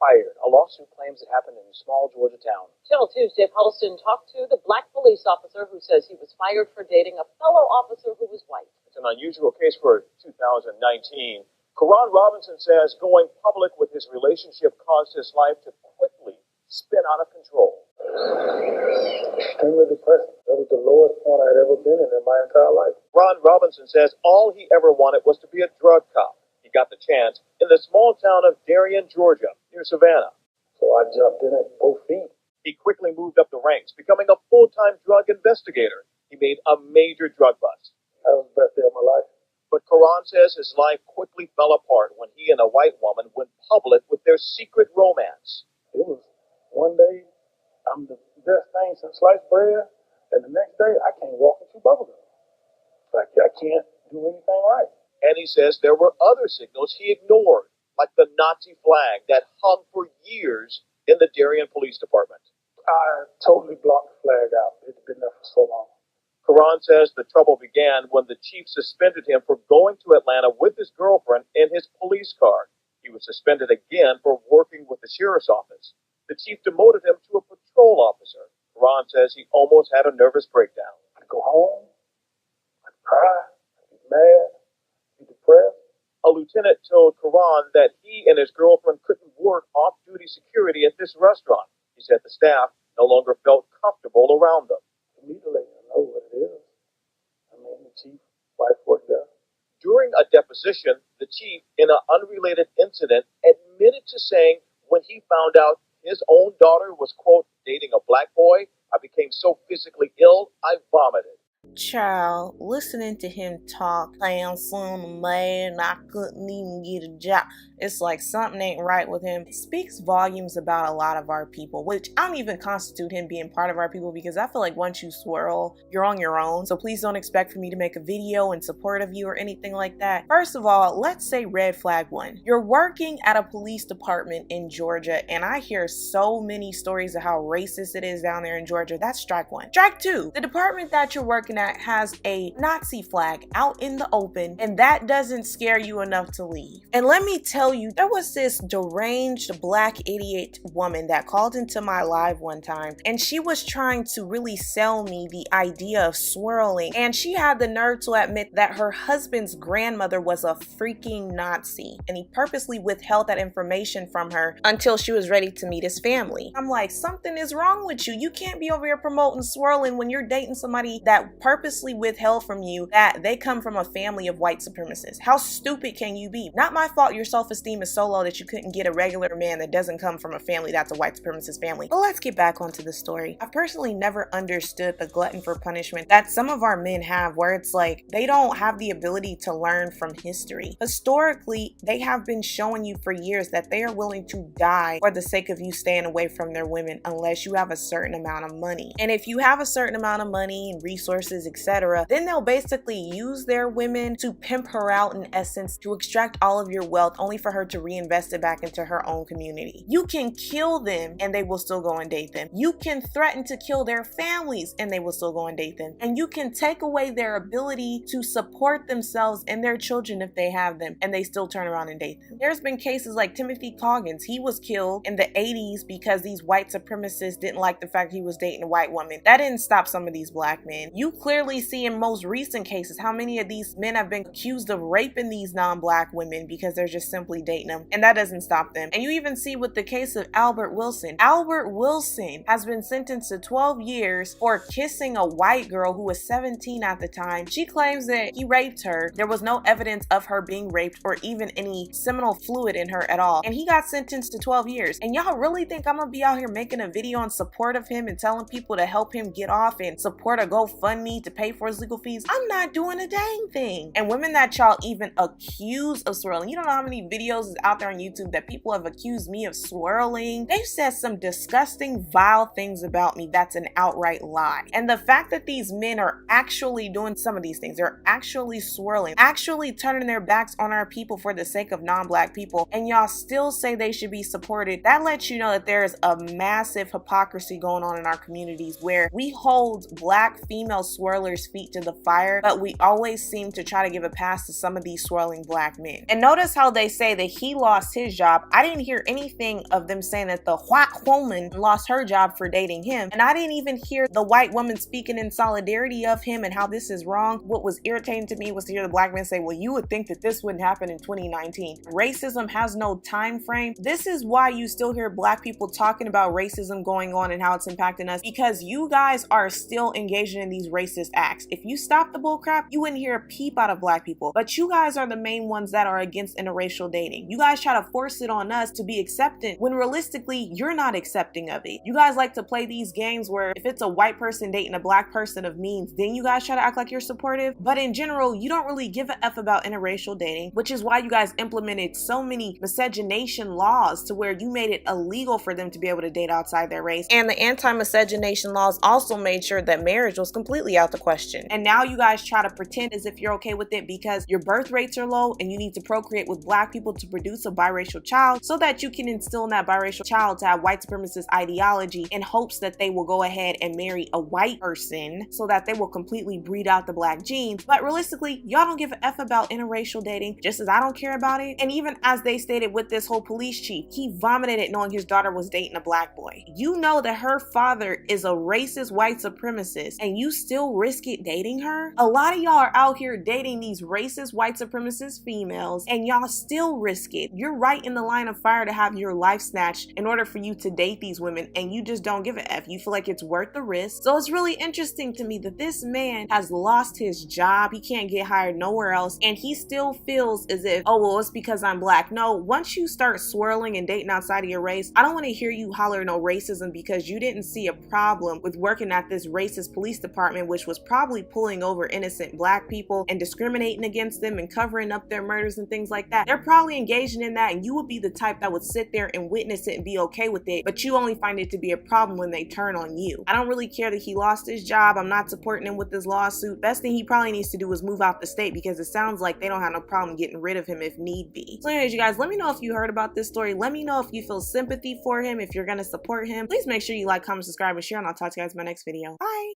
fired. A lawsuit claims it happened in a small Georgia town. Channel 2's Dave Huddleston talked to the black police officer who says he was fired for dating a fellow officer who was white. It's an unusual case for 2019. Karone Robinson says going public with his relationship caused his life to quickly spin out of control. Extremely depressing. That was the lowest point I had ever been in my entire life. Ron Robinson says all he ever wanted was to be a drug cop. He got the chance in the small town of Darien, Georgia, near Savannah. So I jumped in at both feet. He quickly moved up the ranks, becoming a full-time drug investigator. He made a major drug bust. That was the best day of my life. But Karone says his life quickly fell apart when he and a white woman went public with their secret romance. It was one day, I'm the best thing since sliced bread, and the next day, I can't walk and chew bubblegum. Like, I can't do anything right. And he says there were other signals he ignored, like the Nazi flag that hung for years in the Darien Police Department. I totally blocked the flag out. It's been there for so long. Karone says the trouble began when the chief suspended him for going to Atlanta with his girlfriend in his police car. He was suspended again for working with the sheriff's office. The chief demoted him to a patrol officer. Karone says he almost had a nervous breakdown. I'd go home, I'd cry, I'd be mad, I'd be depressed. A lieutenant told Karone that he and his girlfriend couldn't work off-duty security at this restaurant. He said the staff no longer felt comfortable around them. For me to let you know what it is, I mean, the chief wife worked there. During a deposition, the chief, in an unrelated incident, admitted to saying when he found out his own daughter was, quote, dating a black boy, I became so physically ill, I vomited. Child, listening to him talk, I'm so mad and I couldn't even get a job. It's like something ain't right with him. It speaks volumes about a lot of our people, which I don't even constitute him being part of our people because I feel like once you swirl, you're on your own. So please don't expect for me to make a video in support of you or anything like that. First of all, let's say red flag one. You're working at a police department in Georgia and I hear so many stories of how racist it is down there in Georgia. That's strike one. Strike two, the department that you're working at has a Nazi flag out in the open and that doesn't scare you enough to leave. And let me tell you, there was this deranged black idiot woman that called into my live one time and she was trying to really sell me the idea of swirling, and she had the nerve to admit that her husband's grandmother was a freaking Nazi and he purposely withheld that information from her until she was ready to meet his family. I'm like, something is wrong with you. You can't be over here promoting swirling when you're dating somebody that purposely withheld from you that they come from a family of white supremacists. How stupid can you be? Not my fault your self-esteem is so low that you couldn't get a regular man that doesn't come from a family that's a white supremacist family. But let's get back onto the story. I've personally never understood the glutton for punishment that some of our men have, where it's like they don't have the ability to learn from history. Historically, they have been showing you for years that they are willing to die for the sake of you staying away from their women unless you have a certain amount of money. And if you have a certain amount of money and resources, etc., then they'll basically use their women to pimp her out, in essence, to extract all of your wealth only for her to reinvest it back into her own community. You can kill them and they will still go and date them. You can threaten to kill their families and they will still go and date them. And you can take away their ability to support themselves and their children if they have them, and they still turn around and date them. There's been cases like Timothy Coggins. He was killed in the 80s because these white supremacists didn't like the fact he was dating a white woman. That didn't stop some of these black men. You clearly see in most recent cases how many of these men have been accused of raping these non-black women because they're just simply dating them, and that doesn't stop them. And you even see with the case of Albert Wilson. Albert Wilson has been sentenced to 12 years for kissing a white girl who was 17 at the time. She claims that he raped her. There was no evidence of her being raped or even any seminal fluid in her at all, and he got sentenced to 12 years. And y'all really think I'm gonna be out here making a video in support of him and telling people to help him get off and support a GoFundMe to pay for his legal fees? I'm not doing a dang thing. And women that y'all even accuse of swirling, you don't know how many videos is out there on YouTube that people have accused me of swirling. They've said some disgusting, vile things about me that's an outright lie. And the fact that these men are actually doing some of these things, they're actually swirling, actually turning their backs on our people for the sake of non-black people, and y'all still say they should be supported, that lets you know that there is a massive hypocrisy going on in our communities where we hold black female swirlers swirlers' feet to the fire, but we always seem to try to give a pass to some of these swirling black men. And notice how they say that he lost his job. I didn't hear anything of them saying that the white woman lost her job for dating him. And I didn't even hear the white woman speaking in solidarity of him and how this is wrong. What was irritating to me was to hear the black men say, well, you would think that this wouldn't happen in 2019. Racism has no time frame. This is why you still hear black people talking about racism going on and how it's impacting us, because you guys are still engaging in these racist acts. If you stop the bullcrap, you wouldn't hear a peep out of black people. But you guys are the main ones that are against interracial dating. You guys try to force it on us to be acceptant when realistically you're not accepting of it. You guys like to play these games where if it's a white person dating a black person of means, then you guys try to act like you're supportive. But in general, you don't really give a F about interracial dating, which is why you guys implemented so many miscegenation laws to where you made it illegal for them to be able to date outside their race. And the anti-miscegenation laws also made sure that marriage was completely out the question. And now you guys try to pretend as if you're okay with it because your birth rates are low and you need to procreate with black people to produce a biracial child so that you can instill in that biracial child to have white supremacist ideology in hopes that they will go ahead and marry a white person so that they will completely breed out the black genes. But realistically, y'all don't give a F about interracial dating, just as I don't care about it. And even as they stated with this whole police chief, he vomited at knowing his daughter was dating a black boy. You know that her father is a racist white supremacist and you still risk it dating her? A lot of y'all are out here dating these racist white supremacist females and y'all still risk it. You're right in the line of fire to have your life snatched in order for you to date these women, and you just don't give a F. You feel like it's worth the risk. So it's really interesting to me that this man has lost his job. He can't get hired nowhere else, and he still feels as if, oh, well, it's because I'm black. No, once you start swirling and dating outside of your race, I don't want to hear you holler no racism because you didn't see a problem with working at this racist police department, which was probably pulling over innocent black people and discriminating against them and covering up their murders and things like that. They're probably engaging in that, and you would be the type that would sit there and witness it and be okay with it, but you only find it to be a problem when they turn on you. I don't really care that he lost his job. I'm not supporting him with this lawsuit. Best thing he probably needs to do is move out the state because it sounds like they don't have no problem getting rid of him if need be. So anyways, you guys, let me know if you heard about this story. Let me know if you feel sympathy for him, if you're gonna support him. Please make sure you like, comment, subscribe, and share, and I'll talk to you guys in my next video. Bye!